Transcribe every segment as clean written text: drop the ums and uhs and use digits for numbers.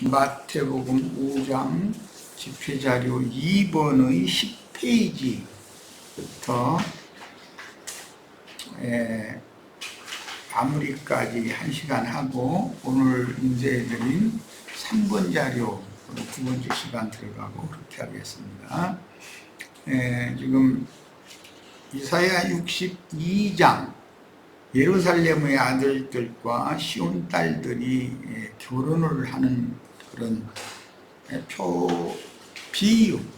마태복음 5장 집회자료 2번의 10페이지부터 마무리까지 1시간 하고 오늘 인쇄해드린 3번 자료 두 번째 시간 들어가고 그렇게 하겠습니다. 지금 이사야 62장 예루살렘의 아들들과 시온 딸들이 결혼을 하는 그런 비유적인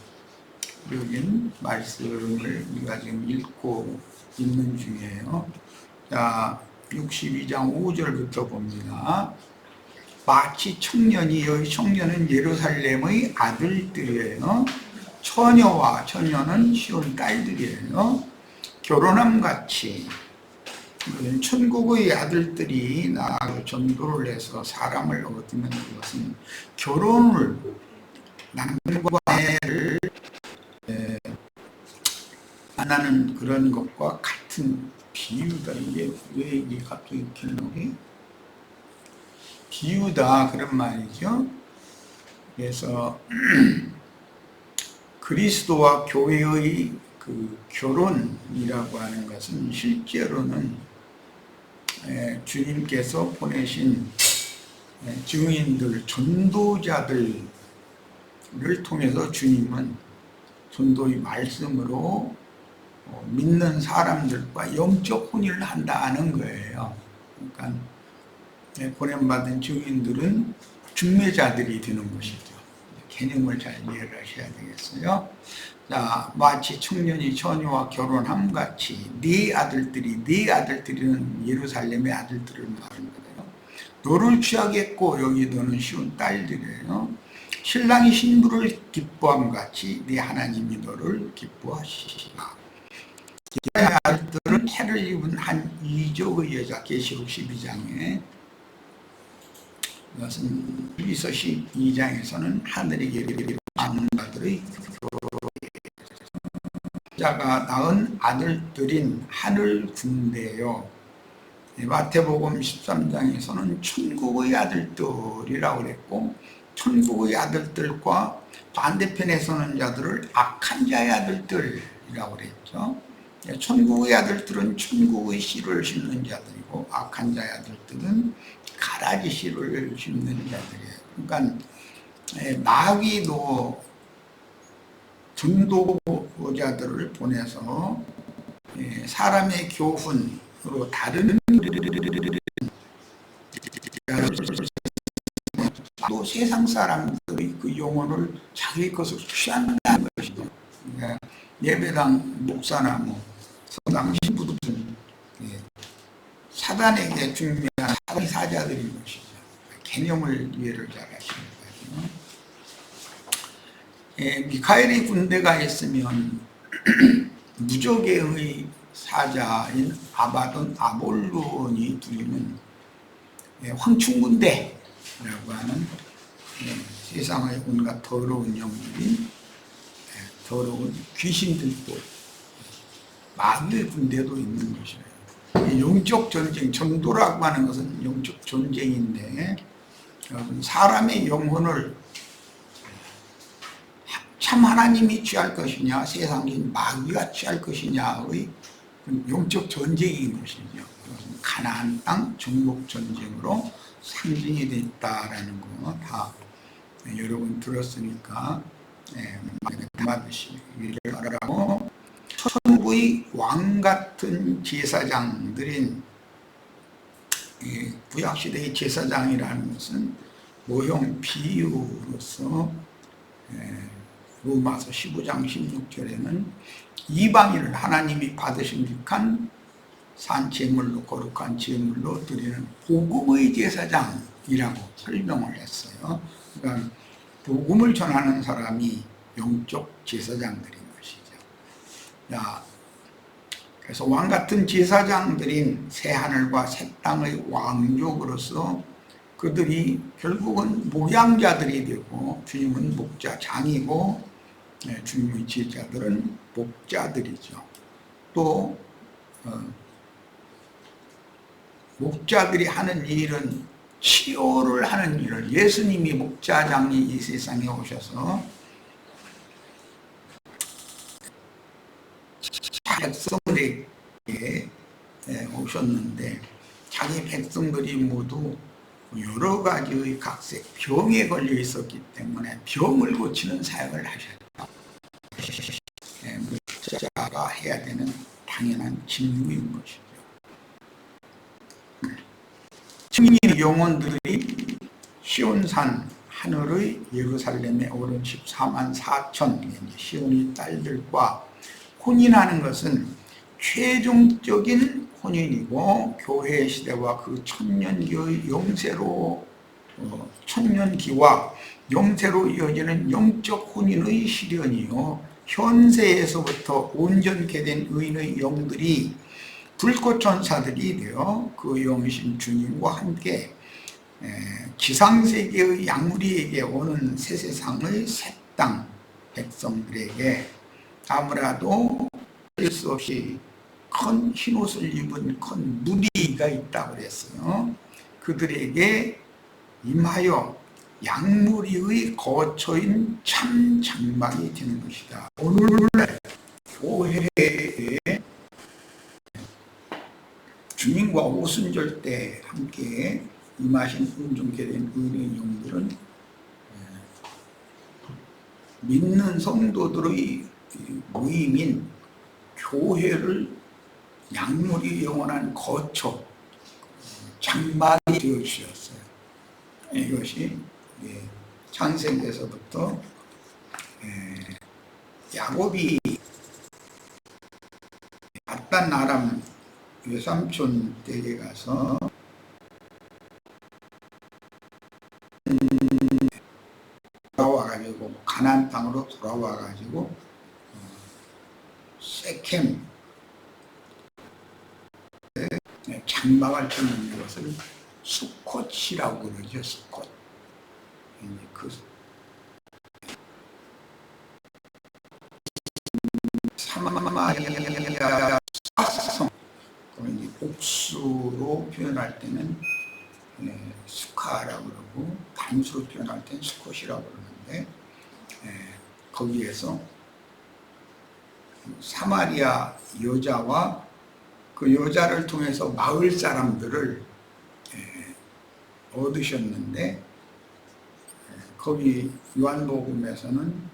말씀을 우리가 지금 읽고 있는 중이에요. 자, 62장 5절부터 봅니다. 마치 청년이, 여기 청년은 예루살렘의 아들들이에요. 처녀와 처녀는 시온 딸들이에요. 결혼함 같이 천국의 아들들이 나아가 전도를 해서 사람을 얻으면 그것은 결혼을 남과 아내를 만나는 그런 것과 같은 비유다. 이게 왜 이게 갑자기 이렇게 나오게? 비유다 그런 말이죠. 그래서 그리스도와 교회의 그 결혼이라고 하는 것은 실제로는 주님께서 보내신 증인들, 전도자들을 통해서 주님은 전도의 말씀으로 믿는 사람들과 영적 혼인을 한다는 거예요. 그러니까 보냄받은 증인들은 중매자들이 되는 것이죠. 개념을 잘 이해를 하셔야 되겠어요. 자, 마치 청년이 처녀와 결혼함 같이 네 아들들이는 예루살렘의 아들들을 말하는 거예요. 너를 취하겠고 여기 너는 시온 딸들이에요. 신랑이 신부를 기뻐함 같이 네 하나님이 너를 기뻐하시리라. 네 아들들은 태를 입은 한 이족의 여자, 계시록 12장에 이것은 히브리서 12장에서는 하늘에게 아들의 자가 낳은 아들들인 하늘 군대요. 마태복음 13장에서는 천국의 아들들이라고 그랬고, 천국의 아들들과 반대편에서는 자들을 악한 자의 아들들이라고 그랬죠. 천국의 아들들은 천국의 씨를 심는 자들이고, 악한 자의 아들들은 가라지 씨를 심는 자들이에요. 그러니까 마귀도 전도자들을 보내서 사람의 교훈으로 다른 또 세상 사람들의 그 영혼을 자기 것으로 취한다는 것이죠. 예배당 목사나 서당 신부들은 사단에게 중요한 사자들인 것이죠. 개념을 이해를 잘 하시는 거예요. 미카엘의 군대가 있으면 무적의 사자인 아바돈, 아볼론이 두리는 황충군대라고 하는 세상의 온갖 더러운 영들이 더러운 귀신들도 마귀의 군대도 있는 것이에요. 영적 전쟁, 전도라고 하는 것은 영적 전쟁인데 사람의 영혼을 참 하나님이 취할 것이냐 세상인 마귀가 취할 것이냐의 영적 전쟁인 것이죠. 그것은 가나안 땅 정복 전쟁으로 상징이 됐다라는 거 다 여러분 들었으니까 맞으시기를 바라고, 천국의 왕 같은 제사장들인 구약시대의 제사장이라는 것은 모형 비유로서 로마서 15장 16절에는 이방인을 하나님이 받으신 듯한 산 제물로 거룩한 제물로 드리는 복음의 제사장이라고 설명을 했어요. 그러니까 복음을 전하는 사람이 영적 제사장들인 것이죠. 자, 그래서 왕 같은 제사장들인 새 하늘과 새 땅의 왕족으로서 그들이 결국은 목양자들이 되고, 주님은 목자장이고 주님의 제자들은 목자들이죠. 또 목자들이 하는 일은 치료를 하는 일을, 예수님이 목자장이 이 세상에 오셔서 백성들에게 오셨는데 자기 백성들이 모두 여러 가지의 각색 병에 걸려 있었기 때문에 병을 고치는 사역을 하셨다. 목자가 해야 되는 당연한 직무인 것이죠. 승리의 영혼들이 시온산 하늘의 예루살렘에 오른 14만 4천 시온의 딸들과 혼인하는 것은 최종적인 혼인이고 교회 시대와 그 천년기와 영세로 이어지는 영적 혼인의 실현이요, 현세에서부터 온전케 된 의인의 영들이 불꽃 천사들이 되어 그 영이신 주님과 함께 지상세계의 양무리에게 오는 새 세상의 새 땅 백성들에게 아무라도 알 수 없이 큰 흰옷을 입은 큰 무리가 있다고 그랬어요. 그들에게 임하여 양무리의 거처인 참 장막이 되는 것이다. 오늘날 교회에 주님과 오순절 때 함께 임하신 온전케 된 의인의 영들은 믿는 성도들의 모임인 교회를 양무리 영원한 거처, 장막이 되어 주셨어요. 이것이 창세기에서부터 야곱이 paddan 아람 외삼촌 댁에 가서 돌아와가지고 가나안 땅으로 돌아와가지고 세켐 장막을 짓는 것을 수콧이라고 그러죠. 수콧. 그 사마리아 성, 이제 복수로 표현할 때는 수카라고 그러고 단수로 표현할 때는 수콧이라고 그러는데 거기에서 사마리아 여자와 그 여자를 통해서 마을 사람들을 얻으셨는데 거기 요한복음에서는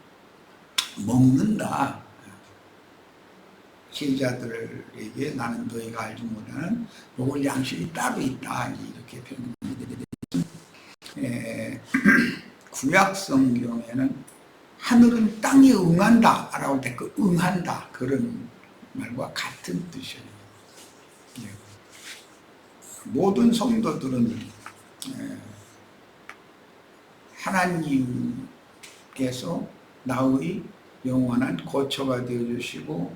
먹는다. 제자들에게 나는 너희가 알지 못하는 먹을 양식이 따로 있다. 이렇게 표현합니다. 구약 성경에는 하늘은 땅에 응한다 라고 할 때 그 응한다 그런 말과 같은 뜻이에요. 모든 성도들은 하나님께서 나의 영원한 거처가 되어주시고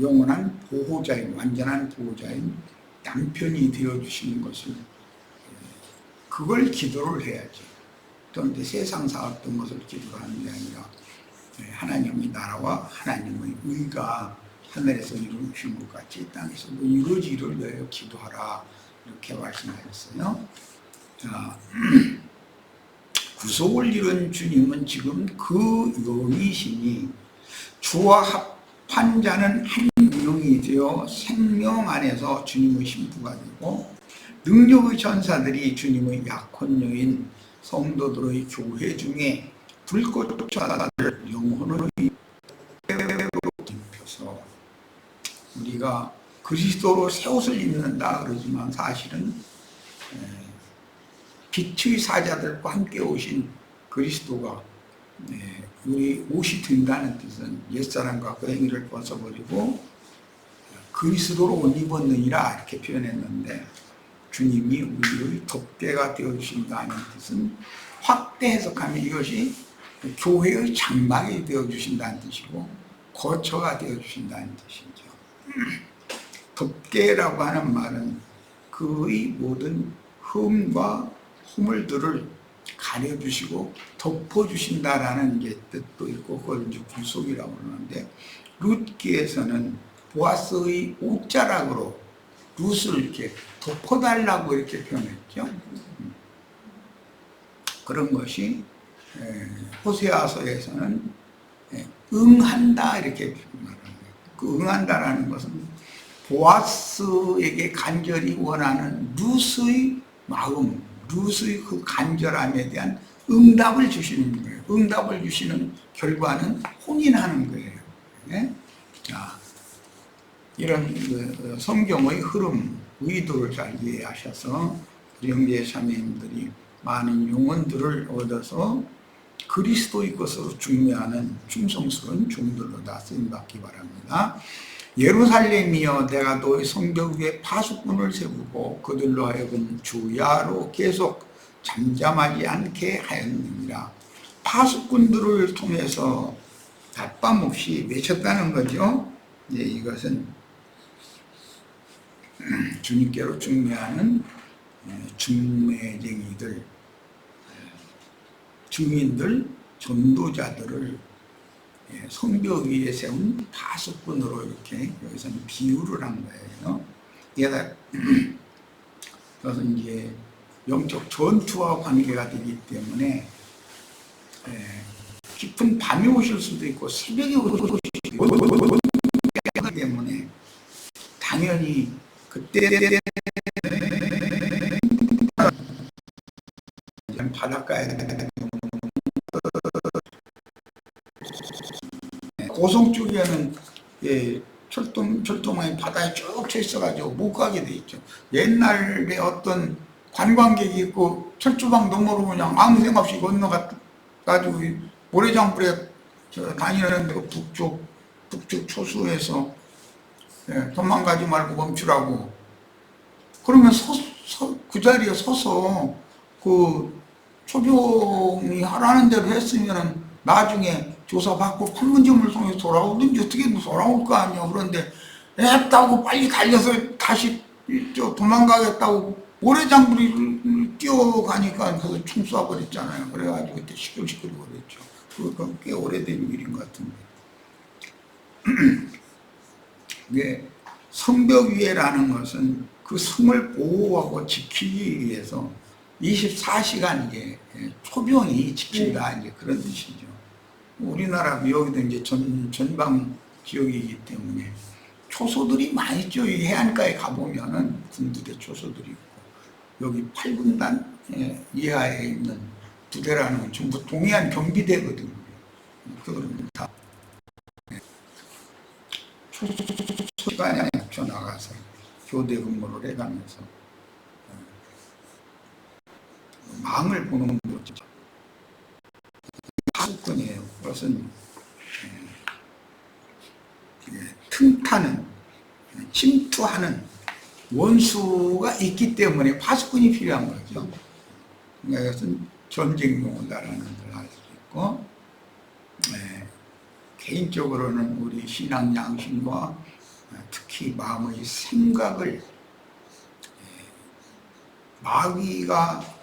영원한 보호자인, 완전한 보호자인 남편이 되어주시는 것을 그걸 기도를 해야지. 그런데 세상사 어떤 것을 기도하는 게 아니라 하나님의 나라와 하나님의 의가 하늘에서 이루어진 것 같이 땅에서도 이루어지기를 위하여 기도하라 이렇게 말씀하셨어요. 자, 구속을 이룬 주님은 지금 그 영이시니 주와 합한 자는 한 영이 되어 생명 안에서 주님의 신부가 되고 능력의 전사들이 주님의 약혼녀인 성도들의 교회 중에 불꽃 천사들 영혼을 입혀서 우리가 그리스도로 새 옷을 입는다 그러지만 사실은 빛의 사자들과 함께 오신 그리스도가 우리 옷이 된다는 뜻은 옛사람과 그 행위를 벗어버리고 그리스도로 옷 입었느니라 이렇게 표현했는데 주님이 우리의 덮개가 되어주신다는 뜻은 확대 해석하면 이것이 교회의 장막이 되어주신다는 뜻이고 거처가 되어주신다는 뜻이죠. 덮개라고 하는 말은 그의 모든 흠과 허물들을 가려주시고 덮어주신다라는 게 뜻도 있고 그걸 이제 구속이라고 그러는데 룻기에서는 보아스의 옷자락으로 룻을 이렇게 덮어달라고 이렇게 표현했죠. 그런 것이 호세아서에서는 응한다 이렇게 표현합니다. 그 응한다라는 것은 보아스에게 간절히 원하는 룻의 마음, 룻의 그 간절함에 대한 응답을 주시는 거예요. 응답을 주시는 결과는 혼인하는 거예요. 네? 자, 이런 그 성경의 흐름, 의도를 잘 이해하셔서 우리 형제 자매님들이 많은 용언들을 얻어서 그리스도의 것으로 중매하는 충성스러운 종들로 다 쓰임받기 바랍니다. 예루살렘이여, 내가 너의 성벽 위에 파수꾼을 세우고 그들로 하여금 주야로 계속 잠잠하지 않게 하였느니라. 파수꾼들을 통해서 답밤 없이 외쳤다는 거죠. 이것은 주님께로 중매하는 중매쟁이들, 증인들, 전도자들을 성벽 위에 세운 파수꾼으로 이렇게 여기서는 비유를 한 거예요. 그것은 이제 영적 전투와 관계가 되기 때문에 깊은 밤이 오실 수도 있고 새벽이 오실 수도 있기 때문에 당연히 그때 바닷가에 고성 쪽에는 철도망이 바다에 쭉 쳐 있어가지고 못 가게 돼 있죠. 옛날에 어떤 관광객이 있고 철조망 너머로 그냥 아무 생각 없이 건너가지고 모래장불에 다니는 그 북쪽 초수에서 도망가지 말고 멈추라고. 그러면 그 자리에 서서 그 초병이 하라는 대로 했으면은 나중에 조사받고 판문점을 통해서 돌아오든지 어떻게 돌아올 거 아니야. 그런데 했다고 빨리 달려서 다시 도망가겠다고 모래장불이 뛰어가니까 그거 총 쏴버렸잖아요. 그래가지고 그때 시끌시끌 거렸죠. 그거 꽤 오래된 일인 것 같은데. 이게 성벽 위에라는 것은 그 성을 보호하고 지키기 위해서 24시간 이제 초병이 지킨다 이제 그런 뜻이죠. 우리나라 여기도 이제 전방 지역이기 때문에 초소들이 많이 있죠. 이 해안가에 가보면은 군부대 초소들이 있고, 여기 8군단 이하에 있는 부대라는 건 전부 동해안 경비대거든요. 그거는 다 초소가 쳐 나가서 교대 근무를 해가면서 망을 보는 거죠. 파수꾼이에요. 그것은 틈타는, 침투하는 원수가 있기 때문에 파수꾼이 필요한 거죠. 그러니까 이것은 전쟁용어다라는 걸 알 수 있고, 개인적으로는 우리 신앙 양심과 특히 마음의 생각을 마귀가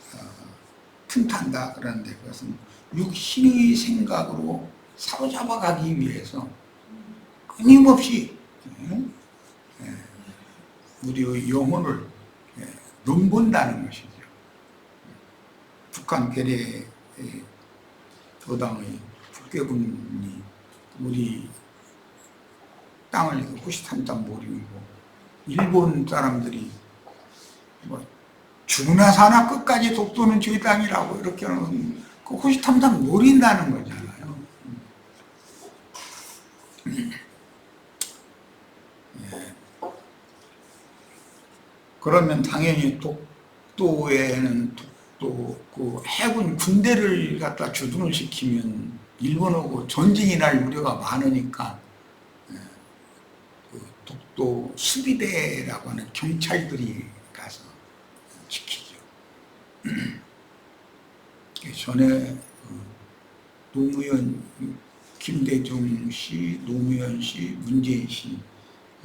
틈탄다 그러는데, 그것은 육신의 생각으로 사로잡아 가기 위해서 끊임없이 우리의 영혼을 넘본다는 것이죠. 북한 괴뢰 교당의 북괴군이 우리 땅을 호시탐탐 노리고, 일본 사람들이 뭐 죽으나 사나 끝까지 독도는 저희 땅이라고 이렇게 하는 그 호시탐탐 노린다는 거잖아요. 그러면 당연히 독도에는 그 해군 군대를 갖다 주둔을 시키면 일본하고 전쟁이 날 우려가 많으니까 그 독도 수비대라고 하는 경찰들이 가서 지키죠. 전에 노무현, 김대중 씨, 노무현 씨, 문재인 씨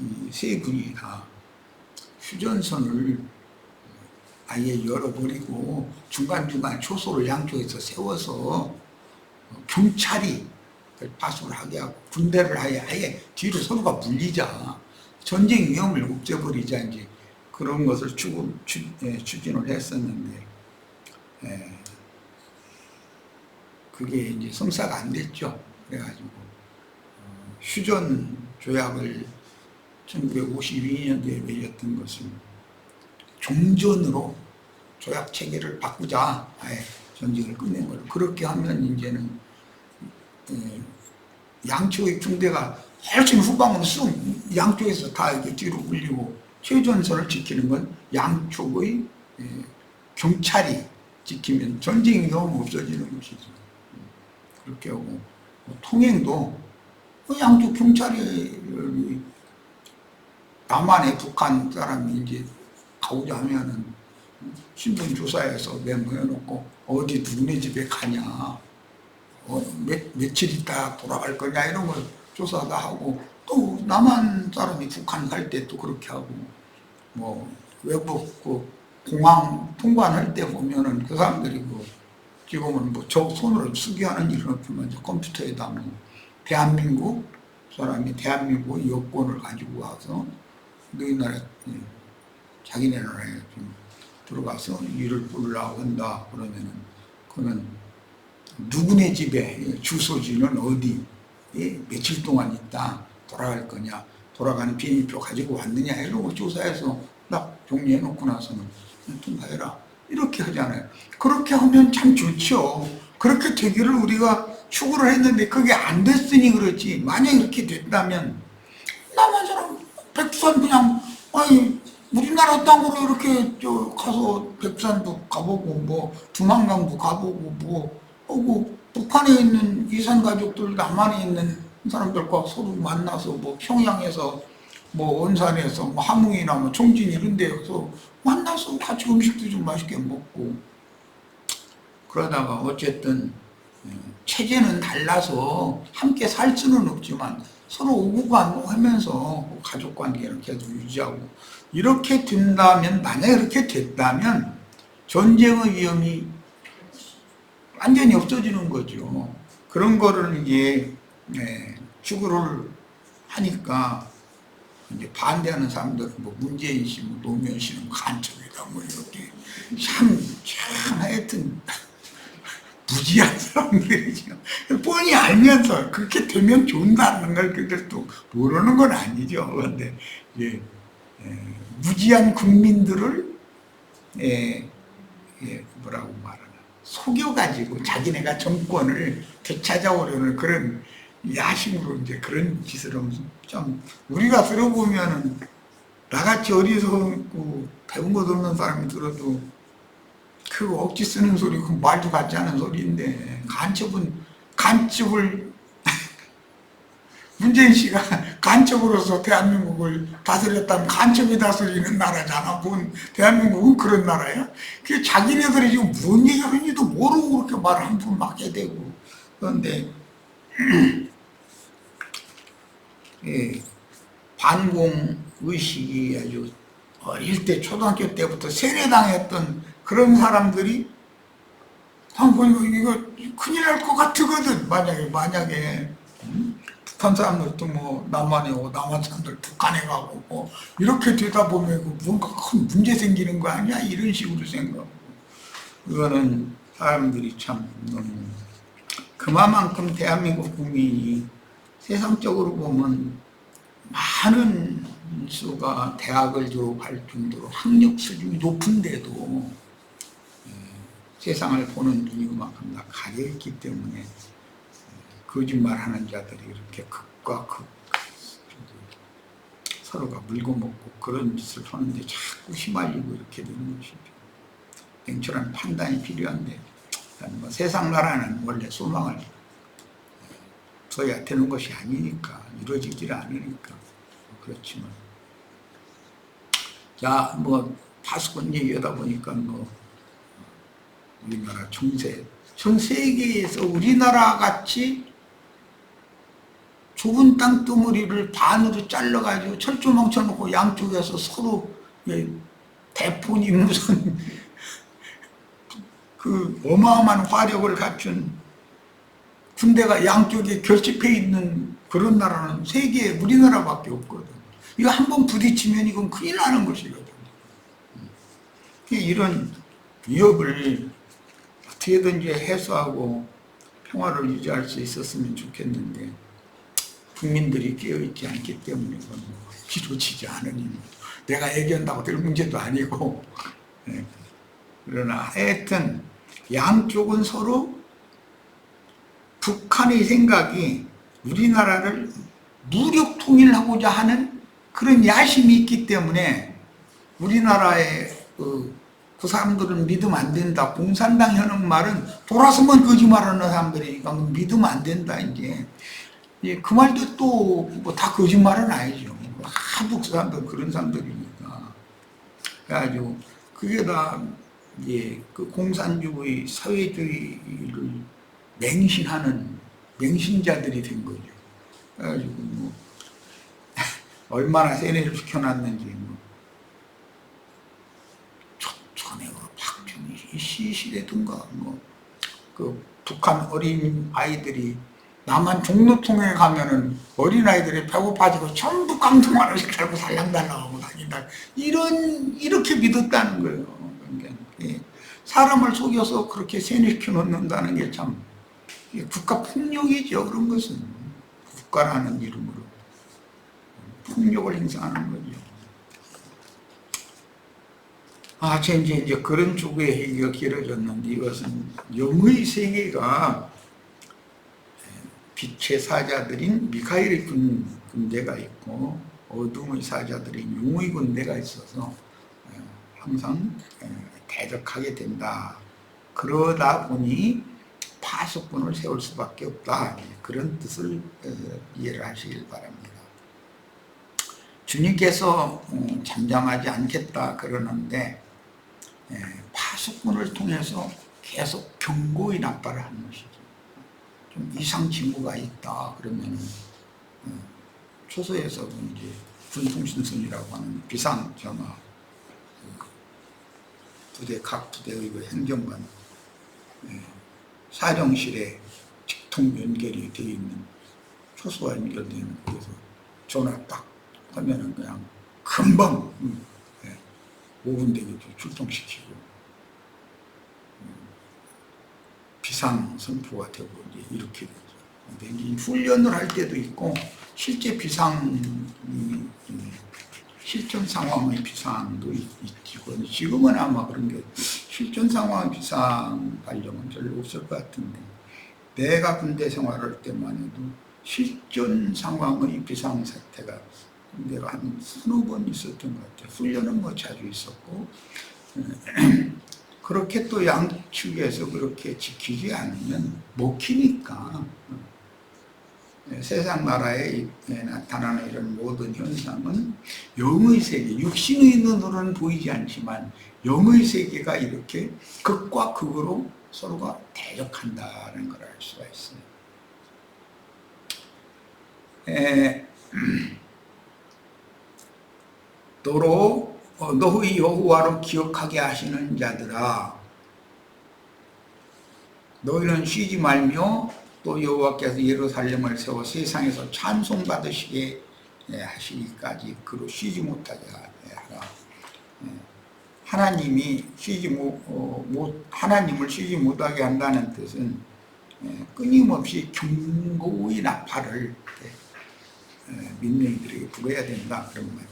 이 세 분이 다 휴전선을 아예 열어버리고 중간중간 초소를 양쪽에서 세워서 경찰이 파수를 하게 하고 군대를 아예 뒤로 서로가 물리자, 전쟁 위험을 없애버리자, 이제 그런 것을 추진을 했었는데, 그게 이제 성사가 안 됐죠. 그래가지고 휴전 조약을 1952년도에 맺었던 것을 종전으로 조약 체계를 바꾸자, 아예 전쟁을 끝낸 거예요. 그렇게 하면 이제는 양쪽의 군대가 훨씬 후방으로 쑥 양쪽에서 다 이렇게 뒤로 물리고, 최전선을 지키는 건 양쪽의 경찰이 지키면 전쟁이 너무 없어지는 것이죠. 그렇게 하고, 통행도 양쪽 경찰이, 남한의 북한 사람이 이제 가고자 하면은 신분조사에서 메모해놓고 어디 누구네 집에 가냐, 며칠 있다 돌아갈 거냐 이런 걸 조사도 하고, 또 남한 사람이 북한 갈 때 또 그렇게 하고, 뭐 외국 공항 통관할 때 보면은 그 사람들이 지금은 뭐 저 손으로 수기하는 일은 없지만 컴퓨터에다 뭐 대한민국 사람이 대한민국 여권을 가지고 와서 너희 나라, 자기네 나라에 좀 들어가서 일을 부르려고 한다 그러면은, 그러면 누구네 집에 주소지는 어디, 며칠 동안 있다 돌아갈 거냐, 돌아가는 비행기표 가지고 왔느냐 이런 거 조사해서 딱 정리해 놓고 나서는 통과해라 이렇게 하잖아요. 그렇게 하면 참 좋죠. 그렇게 되기를 우리가 추구를 했는데 그게 안 됐으니 그렇지, 만약에 이렇게 됐다면 남한 사람 백두산 그냥, 아니 우리나라 땅으로 이렇게 가서 백두산도 가보고 뭐 두만강도 가보고 뭐 하고, 북한에 있는 이산 가족들, 남한에 있는 사람들과 서로 만나서 뭐 평양에서 뭐 원산에서 뭐 함흥이나 뭐 청진 이런 데서 만나서 같이 음식도 좀 맛있게 먹고, 그러다가 어쨌든 체제는 달라서 함께 살 수는 없지만 서로 오고 가고 하면서 가족 관계를 계속 유지하고, 이렇게 된다면, 만약에 이렇게 됐다면 전쟁의 위험이 완전히 없어지는 거죠. 그런 거를 이제 추구를 하니까 이제 반대하는 사람들은 뭐 문재인 씨, 뭐 노무현 씨는 간첩이다 뭐 이렇게 참 하여튼 무지한 사람들이죠. 뻔히 알면서 그렇게 되면 좋다는 걸 그들도 모르는 건 아니죠. 그런데 무지한 국민들을 뭐라고 말하나, 속여가지고 자기네가 정권을 되찾아오려는 그런 야심으로 이제 그런 짓을 하면서, 참 우리가 들어보면은 나같이 어리석고 배운 것 없는 사람이 들어도 그 억지 쓰는 소리, 그 말도 같지 않은 소리인데, 간첩을 문재인 씨가 간첩으로서 대한민국을 다스렸다면 간첩이 다스리는 나라잖아. 대한민국은 그런 나라야? 그 자기네들이 지금 뭔 얘기 하는지도 모르고 그렇게 말을 함부로 막 해대고. 그런데 반공의식이 아주 어릴 때 초등학교 때부터 세뇌당했던 그런 사람들이 보니까 이거 큰일 날 것 같거든. 만약에 북한 사람들도 뭐 남한에 오고 남한 사람들 북한에 가고 뭐 이렇게 되다 보면 뭔가 큰 문제 생기는 거 아니야? 이런 식으로 생각하고, 그거는 사람들이 참 너무, 그만큼 대한민국 국민이 세상적으로 보면 많은 수가 대학을 졸업할 정도로 학력 수준이 높은데도 세상을 보는 눈이 그만큼 다 가려있기 때문에 거짓말하는 자들이 이렇게 극과 극 서로가 물고 먹고 그런 짓을 하는데 자꾸 휘말리고 이렇게 되는 것이죠. 냉철한 판단이 필요한데, 뭐 세상 나라는 원래 소망을 둬야 되는 것이 아니니까, 이루어지질 않으니까 그렇지만, 자, 뭐 파수꾼 얘기하다 보니까 뭐 우리나라 전 세계에서 우리나라 같이 좁은 땅두머리를 반으로 잘라가지고 철조 망쳐놓고 양쪽에서 서로 대포니 무슨 그 어마어마한 화력을 갖춘 군대가 양쪽에 결집해 있는 그런 나라는 세계에 우리나라밖에 없거든. 이거 한번 부딪히면 이건 큰일 나는 것이거든. 이런 위협을 어떻게든지 해소하고 평화를 유지할 수 있었으면 좋겠는데 국민들이 깨어있지 않기 때문에 그건 기로치지 않으니 내가 얘기한다고 될 문제도 아니고 그러나 하여튼 양쪽은 서로 북한의 생각이 우리나라를 무력 통일하고자 하는 그런 야심이 있기 때문에 우리나라의 그 사람들은 믿으면 안 된다. 공산당이 하는 말은 돌아서면 거짓말하는 사람들이니까 믿으면 안 된다. 이제 그 말도 또 뭐 다 거짓말은 아니죠. 한국 사람들 그런 사람들이니까. 그래가지고 그게 다 이제 그 공산주의 사회주의를 맹신하는 맹신자들이 된 거죠. 그래가지고 뭐 얼마나 세뇌를 시켜놨는지 뭐. 전에 박정희 시시대든가 그 북한 어린 아이들이 남한 종로통에 가면은 어린 아이들이 배고파지고 전부 깡통화를 시켜고 살랑달랑하고 다닌다. 이렇게 믿었다는 거예요. 그러니까 사람을 속여서 그렇게 세뇌시켜 놓는다는 게 참 국가 폭력이죠. 그런 것은 국가라는 이름으로 폭력을 행사하는 거죠. 이제 그런 쪽의 얘기가 길어졌는데 이것은 영의 세계가 빛의 사자들인 미카엘의 군대가 있고 어둠의 사자들인 용의 군대가 있어서 항상 대적하게 된다. 그러다 보니 파수꾼을 세울 수밖에 없다. 그런 뜻을 이해를 하시길 바랍니다. 주님께서 잠잠하지 않겠다 그러는데 파수꾼을 통해서 계속 경고의 납발을 하는 것이죠. 좀 이상 징후가 있다 그러면 초소에서 이제 군통신선이라고 하는 비상전화 부대 각 부대의 그 행정관 사령실에 직통 연결이 되어 있는 초소와 연결되는 그래서 전화 딱 하면은 그냥 금방 5분 되게 출동시키고 비상 선포가 되고 이제 이렇게 되죠. 근데 이제 훈련을 할 때도 있고 실제 실전 상황의 비상도 있고 지금은 아마 그런 게 실전 상황의 비상 발령은 별로 없을 것 같은데 내가 군대 생활할 때만 해도 실전 상황의 비상 사태가 내가 한 서너 번 있었던 것 같아요. 훈련은 뭐 자주 있었고 그렇게 또 양측에서 그렇게 지키지 않으면 먹히니까 세상 나라에 나타나는 이런 모든 현상은 영의 세계, 육신의 눈으로는 보이지 않지만 영의 세계가 이렇게 극과 극으로 서로가 대적한다는 걸 알 수가 있어요. 도로 너희 여호와로 기억하게 하시는 자들아 너희는 쉬지 말며 또 여호와께서 예루살렘을 세워 세상에서 찬송받으시게 하시기까지 그로 쉬지 못하게 하라. 하나님을 쉬지 못하게 한다는 뜻은 끊임없이 경고의 나팔을 민중들에게 불어야 된다 그런 말이죠.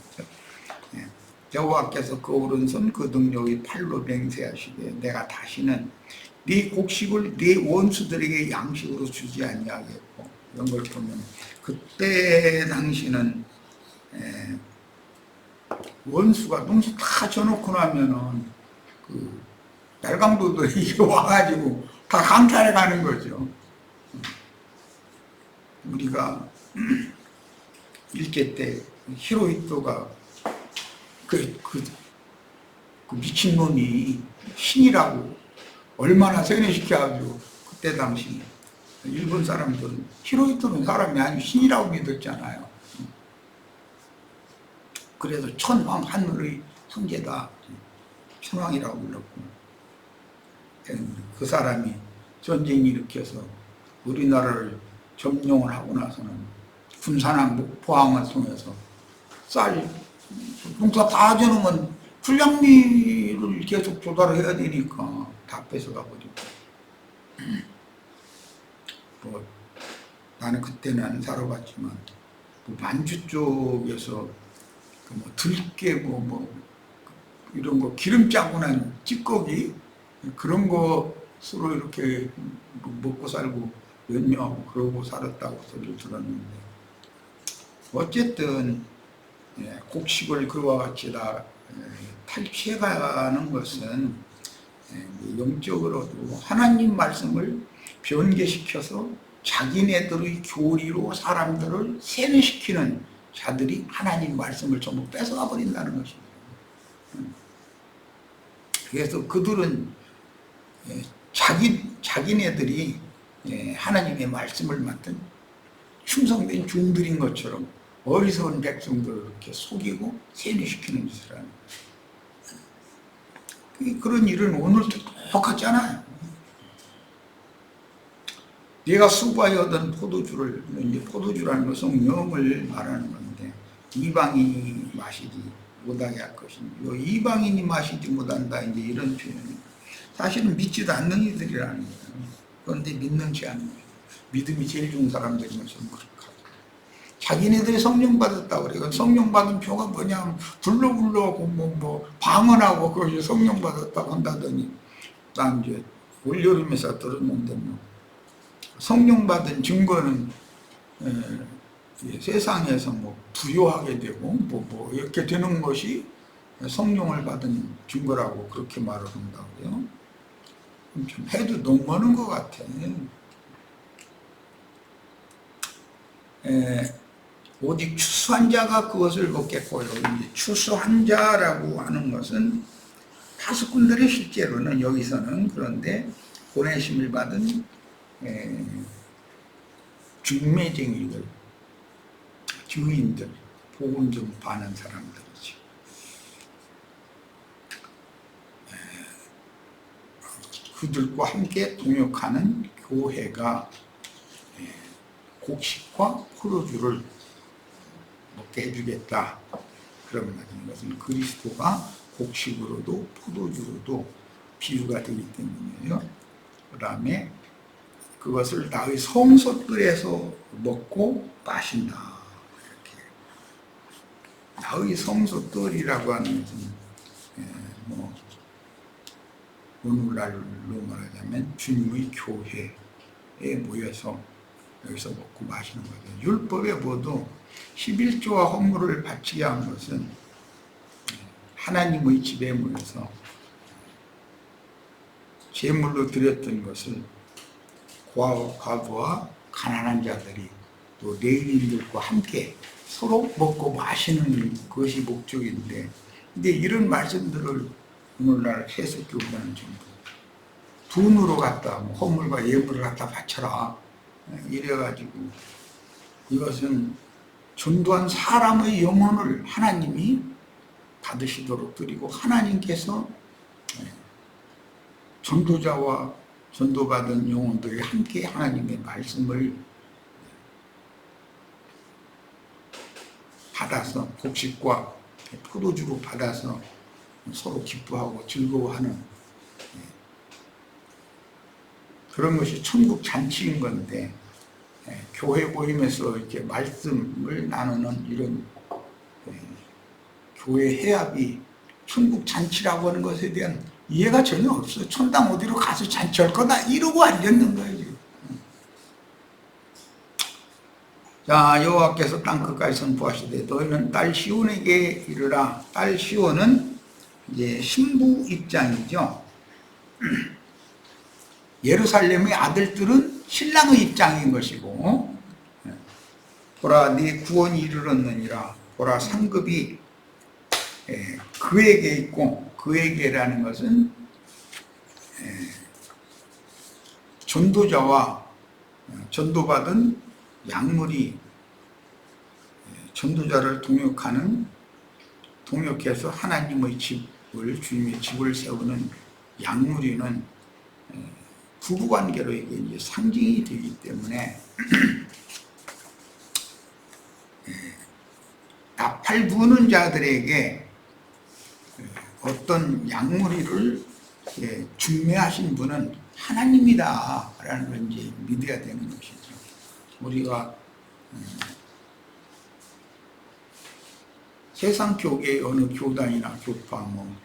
여호와께서 그 오른손 그 능력의 팔로 맹세하시되 내가 다시는 네 곡식을 네 원수들에게 양식으로 주지 아니하겠고 이런 걸 보면 그때 당시는 원수가 농수 다 져놓고 나면은 그 날강도들이 와가지고 다 강탈해 가는 거죠. 우리가 일제 때 히로히토가 그 미친놈이 신이라고 얼마나 세뇌시켜가지고 그때 당시 일본 사람들은 히로히토는 사람이 아니고 신이라고 믿었잖아요. 그래서 천황 하늘의 형제다 천황이라고 불렀고 그 사람이 전쟁이 일으켜서 우리나라를 점령을 하고 나서는 군산항 목포항을 통해서 쌀 농사 다 져놓으면 불량미를 포도주를 계속 조달해야 되니까 다 뺏어가 버리고. 뭐 나는 그때는 안 살아봤지만 뭐 만주 쪽에서 그 뭐 들깨 뭐 이런 거 기름 짜고 난 찌꺼기 그런 거 서로 이렇게 먹고 살고 연명하고 그러고 살았다고 소리를 들었는데, 어쨌든 곡식을 그와 같이 다 탈취해가는 것은 영적으로도 하나님 말씀을 변개시켜서 자기네들의 교리로 사람들을 세뇌시키는 자들이 하나님 말씀을 전부 뺏어가 버린다는 것입니다. 그래서 그들은 자기네들이 하나님의 말씀을 맡은 충성된 종들인 것처럼 어리석은 백성들을 이렇게 속이고 세뇌시키는 짓을 하는 거예요. 그런 일은 오늘도 똑같잖아요. 내가 수고하여 얻은 포도주를, 이제 포도주라는 것은 영을 말하는 건데, 이방인이 마시지 못하게 할 것이니, 이방인이 마시지 못한다, 이제 이런 표현이 사실은 믿지도 않는 이들이라는 거예요. 그런데 믿는지 않는 거예요. 믿음이 제일 좋은 사람들이면 좀 그렇게 하죠. 자기네들이 성령 받았다고 그래요. 성령 받은 표가 뭐냐면 불러고 뭐 방언하고 그것이 성령 받았다고 한다더니, 난 이제 올여름에서 들었는데 뭐 성령 받은 증거는 세상에서 뭐 부유하게 되고 뭐 이렇게 되는 것이 성령을 받은 증거라고 그렇게 말을 한다고요. 좀 해도 너무하는 것 같아. 오직 추수한 자가 그것을 먹겠고요. 추수한 자라고 하는 것은 파수꾼들이 실제로는 여기서는, 그런데 보내심을 받은 중매쟁이들, 주인들, 복음 전파하는 사람들이죠. 그들과 함께 동역하는 교회가 곡식과 포도주를 먹게 해주겠다. 그런 말인 것은 그리스도가 곡식으로도 포도주로도 비유가 되기 때문이에요. 그 다음에 그것을 나의 성소들에서 먹고 마신다. 이렇게. 나의 성소들이라고 하는 것은 뭐 오늘날로 말하자면 주님의 교회에 모여서 여기서 먹고 마시는 거죠. 율법에 모두 11조와 헌물을 바치게 한 것은 하나님의 집에 모여서 제물로 드렸던 것을 과부와 가난한 자들이 또 레위인들과 함께 서로 먹고 마시는 것이 목적인데, 근데 이런 말씀들을 오늘날 세속교회는 전부 돈으로 갖다 뭐 헌물과 예물을 갖다 바쳐라 이래가지고, 이것은 전도한 사람의 영혼을 하나님이 받으시도록 드리고, 하나님께서 전도자와 전도받은 영혼들이 함께 하나님의 말씀을 받아서 곡식과 포도주로 받아서 서로 기뻐하고 즐거워하는 그런 것이 천국 잔치인 건데, 교회 모임에서 이렇게 말씀을 나누는 이런 교회 해합이 천국 잔치라고 하는 것에 대한 이해가 전혀 없어요. 천당 어디로 가서 잔치할 거다 이러고 앉았는 거예요. 자, 여호와께서 땅 끝까지 선포하시되 너희는 딸 시온에게 이르라. 딸 시온은 이제 신부 입장이죠. 예루살렘의 아들들은 신랑의 입장인 것이고, 보라 네 구원이 이르렀느니라. 보라 상급이 그에게 있고, 그에게라는 것은 전도자와 전도받은 약물이 전도자를 동역해서 하나님의 집을, 주님의 집을 세우는 약물이는 부부관계로 이게 이제 상징이 되기 때문에 나팔 부는 자들에게 어떤 약물이를 중매하신 분은 하나님이다 라는 걸 이제 믿어야 되는 것이죠. 우리가 세상 교계 어느 교단이나 교파 뭐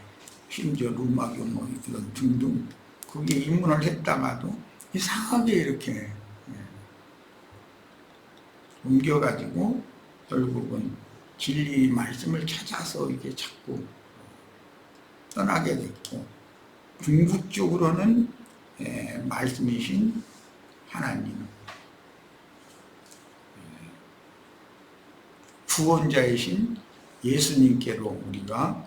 심지어 루마교 뭐 이런 등등 거기에 입문을 했다가도 이상하게 이렇게 옮겨가지고 결국은 진리 말씀을 찾아서 이렇게 자꾸 떠나게 됐고, 궁극적으로는 말씀이신 하나님, 구원자이신 예수님께로 우리가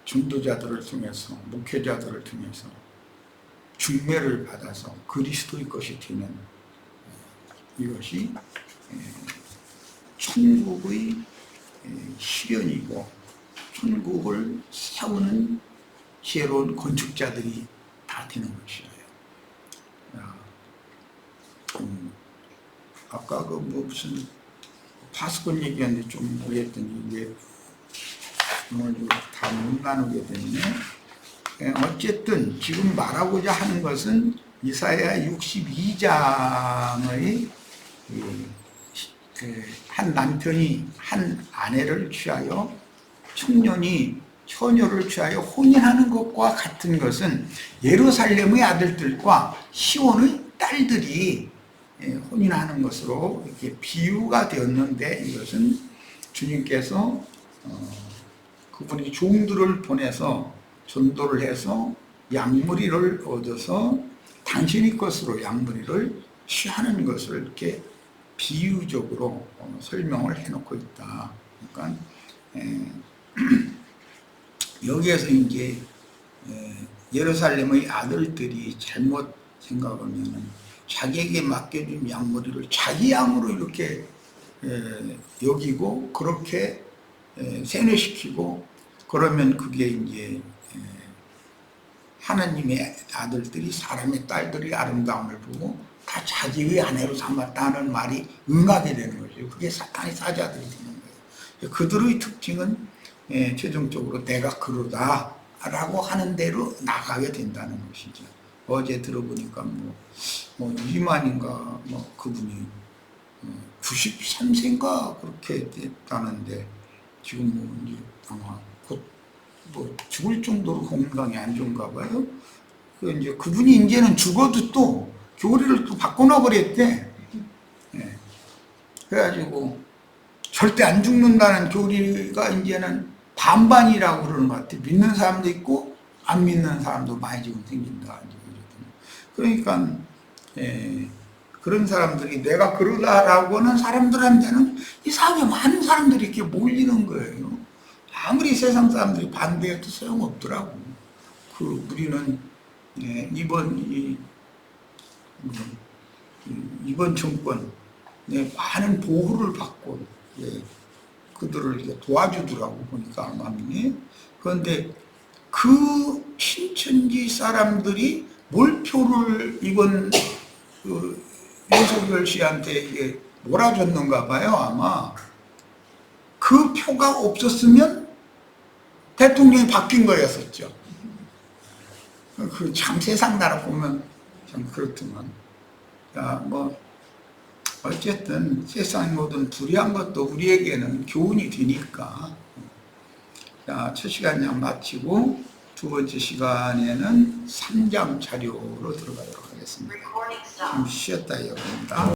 전도자들을 통해서, 목회자들을 통해서 중매를 받아서 그리스도의 것이 되는 이것이 천국의 실현이고 천국을 세우는 지혜로운 건축자들이 다 되는 것이에요. 아까 그 뭐 무슨 파수꾼 얘기하는데 좀 오해했더니 이게 오늘 다 못 나누게 됐네. 어쨌든 지금 말하고자 하는 것은 이사야 62장의 한 남편이 한 아내를 취하여 청년이 처녀를 취하여 혼인하는 것과 같은 것은 예루살렘의 아들들과 시온의 딸들이 혼인하는 것으로 이렇게 비유가 되었는데, 이것은 주님께서 그분이 종들을 보내서 전도를 해서 양무리를 얻어서 당신의 것으로 양무리를 취하는 것을 이렇게 비유적으로 설명을 해놓고 있다. 그러니까 여기에서 이제 예루살렘의 아들들이 잘못 생각하면 자기에게 맡겨준 양무리를 자기 양으로 이렇게 여기고 그렇게 세뇌시키고, 그러면 그게 이제 하나님의 아들들이 사람의 딸들의 아름다움을 보고 다 자기의 아내로 삼았다는 말이 응하게 되는 거죠. 그게 사탄의 사자들이 되는 거예요. 그들의 특징은 최종적으로 내가 그러다 라고 하는 대로 나가게 된다는 것이죠. 어제 들어보니까 뭐 이만인가 뭐 그분이 93세인가 그렇게 됐다는데, 지금 뭐 이제 아마 곧 뭐 죽을 정도로 건강이 안 좋은가 봐요. 그 이제 그분이 이제는 죽어도 또 교리를 또 바꿔놔 버렸대. 그래가지고 절대 안 죽는다는 교리가 이제는 반반이라고 그러는 것 같아. 믿는 사람도 있고 안 믿는 사람도 많이 지금 생긴다. 그러니까 그런 사람들이 내가 그러다라고는 사람들한테는 이상하게 많은 사람들이 이렇게 몰리는 거예요. 아무리 세상 사람들이 반대해도 소용없더라고. 우리는 이번 정권 많은 보호를 받고 그들을 이렇게 도와주더라고 보니까 마음이. 그런데 그 신천지 사람들이 몰표를 이번 윤석열 씨한테 이게 몰아줬는가 봐요. 아마 그 표가 없었으면 대통령이 바뀐 거였었죠. 그 참 세상 나라 보면 참 그렇더만. 자, 뭐 어쨌든 세상의 모든 불의한 것도 우리에게는 교훈이 되니까. 자, 첫 시간 그냥 마치고 두 번째 시간에는 3장 자료로 들어가도록 하겠습니다. 좀 쉬었다 이겁니다.